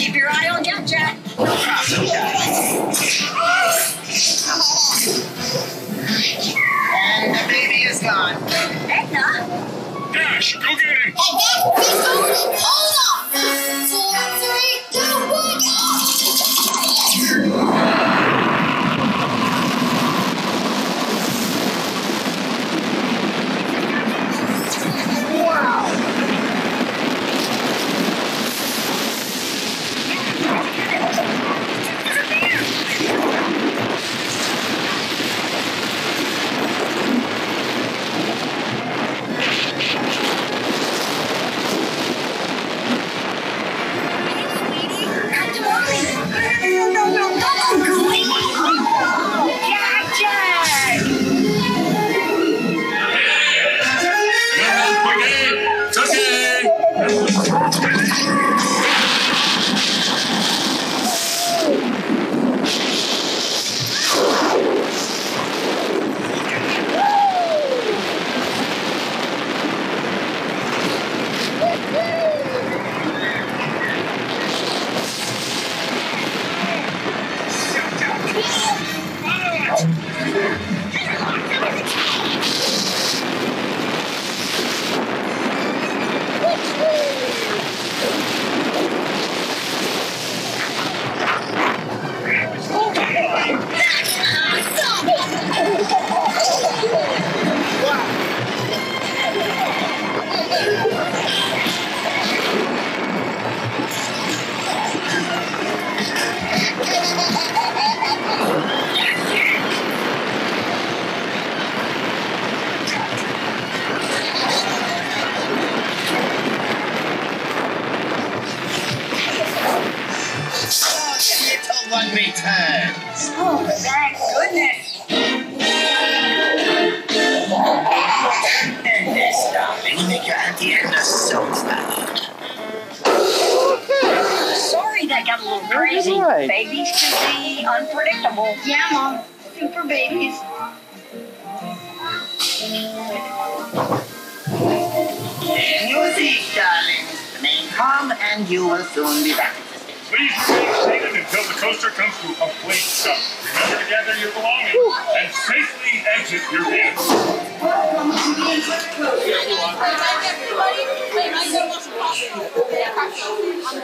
Keep your eye on Jack Jack. No problem, Jack. And the baby is gone. Edna? Dash, go get him! Hey, Dash, he's going. Hold on. 2, 3, 2, 1, Wow! One returns. Oh, thank goodness. And this, darling, make your Auntie Edna so proud. Sorry that got a little crazy. Right. Babies can be unpredictable. Yeah, Mom. Super babies. Music, darling. Remain calm and you will soon be back. Please remain seated until the coaster comes to a complete stop. Remember to gather your belongings and safely exit your vehicle. Everybody.